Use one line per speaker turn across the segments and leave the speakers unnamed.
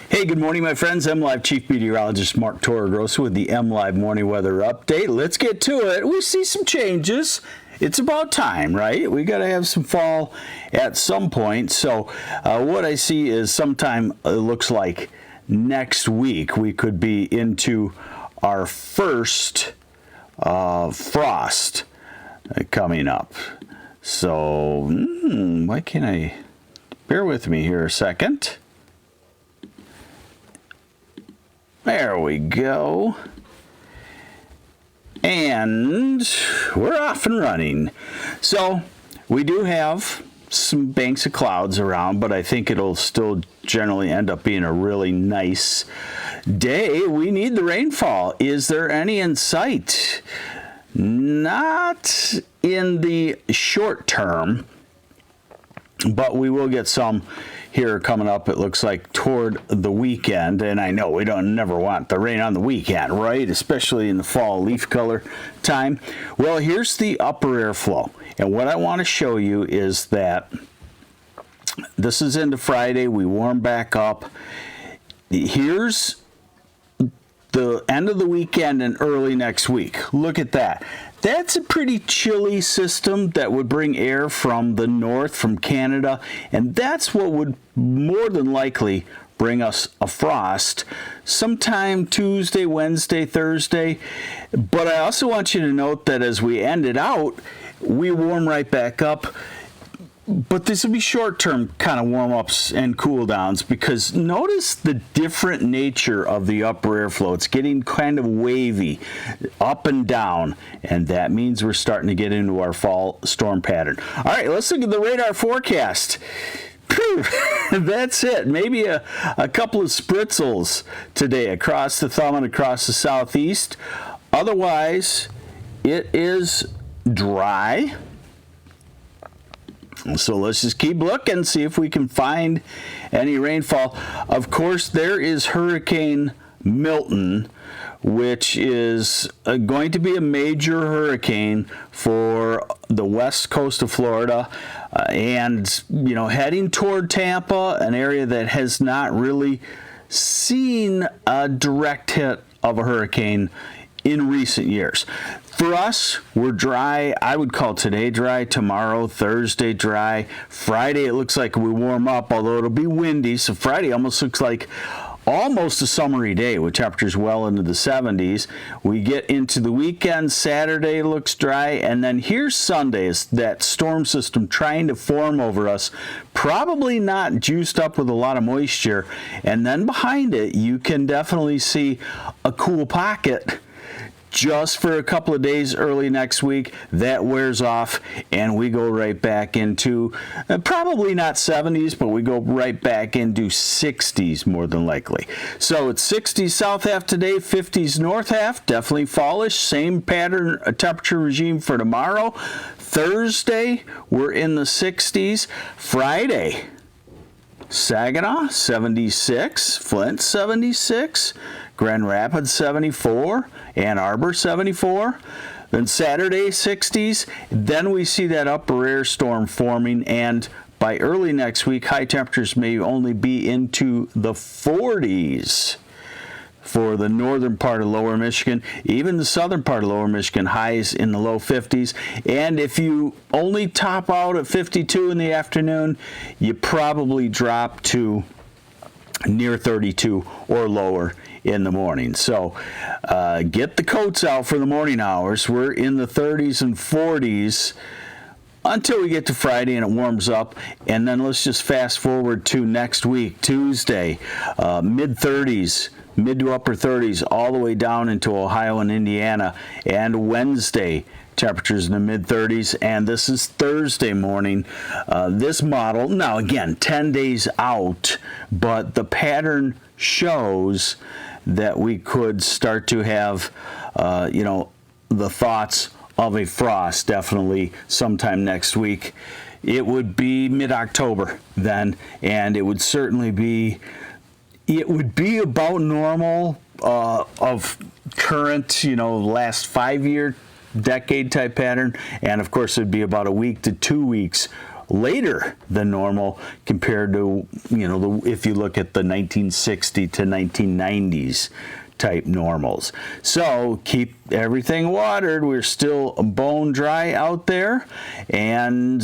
Hey, good morning, my friends. MLive Chief Meteorologist Mark Torregrossa with the MLive Morning Weather Update. Let's get to it. We see some changes. It's about time, right? We got to have some fall at some point. So what I see is sometime it looks like next week we could be into our first frost coming up. So why can't I? Bear with me here a second. There we go. And we're off and running. So we do have some banks of clouds around, but I think it'll still generally end up being a really nice day. We need the rainfall. Is there any in sight? Not in the short term, but we will get some here coming up, it looks like, toward the weekend. And I know we don't never want the rain on the weekend, right? Especially in the fall leaf color time. Well, here's the upper air flow. And what I want to show you is that this is into Friday. We warm back up. Here's the end of the weekend and early next week. Look at that. That's a pretty chilly system that would bring air from the north, from Canada, and that's what would more than likely bring us a frost sometime Tuesday, Wednesday, Thursday. But I also want you to note that as we end it out, we warm right back up. But this will be short-term kind of warm-ups and cool-downs, because notice the different nature of the upper air flow. It's getting kind of wavy, up and down, and that means we're starting to get into our fall storm pattern. All right, let's look at the radar forecast. That's it. Maybe a couple of spritzels today across the thumb and across the southeast. Otherwise, it is dry. So let's just keep looking, see if we can find any rainfall. Of course, there is Hurricane Milton, which is going to be a major hurricane for the west coast of Florida, and heading toward Tampa, an area that has not really seen a direct hit of a hurricane in recent years. For us, we're dry. I would call today dry, tomorrow, Thursday dry. Friday, it looks like we warm up, although it'll be windy. So Friday almost looks like almost a summery day with temperatures well into the 70s. We get into the weekend. Saturday looks dry. And then here's Sunday, is that storm system trying to form over us, probably not juiced up with a lot of moisture. And then behind it, you can definitely see a cool pocket just for a couple of days early next week. That wears off, and we go right back into probably not 70s, but we go right back into 60s more than likely. So it's 60s south half today, 50s north half, definitely fallish. Same pattern, temperature regime for tomorrow. Thursday, we're in the 60s. Friday, Saginaw 76, Flint 76, Grand Rapids 74, Ann Arbor 74. Then Saturday 60s. Then we see that upper air storm forming, and by early next week, high temperatures may only be into the 40s for the northern part of lower Michigan. Even the southern part of lower Michigan, highs in the low 50s. And if you only top out at 52 in the afternoon, you probably drop to near 32 or lower in the morning. So get the coats out for the morning hours. We're in the 30s and 40s until we get to Friday and it warms up. And then let's just fast forward to next week, Tuesday, mid-30s, mid to upper 30s, all the way down into Ohio and Indiana. And Wednesday, temperatures in the mid-30s, and this is Thursday morning. This model, now again, 10 days out, but the pattern shows that we could start to have, the thoughts of a frost definitely sometime next week. It would be mid-October then, and it would certainly be, about normal of current, last 5-year decade type pattern, and of course it'd be about a week to 2 weeks later than normal compared to, if you look at the 1960 to 1990s type normals. So keep everything watered. We're still bone dry out there, and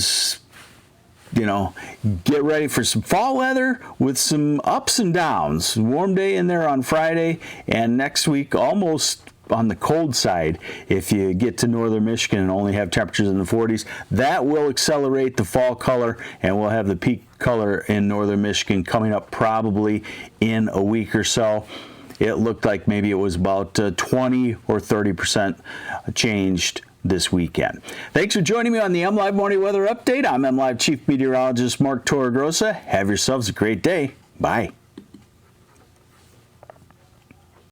get ready for some fall weather with some ups and downs. Warm day in there on Friday, and next week almost on the cold side. If you get to northern Michigan and only have temperatures in the 40s, that will accelerate the fall color, and we'll have the peak color in northern Michigan coming up probably in a week or so. It looked like maybe it was about 20 or 30% changed this weekend. Thanks for joining me on the MLive Morning Weather Update. I'm MLive Chief Meteorologist Mark Torregrossa. Have yourselves a great day. Bye.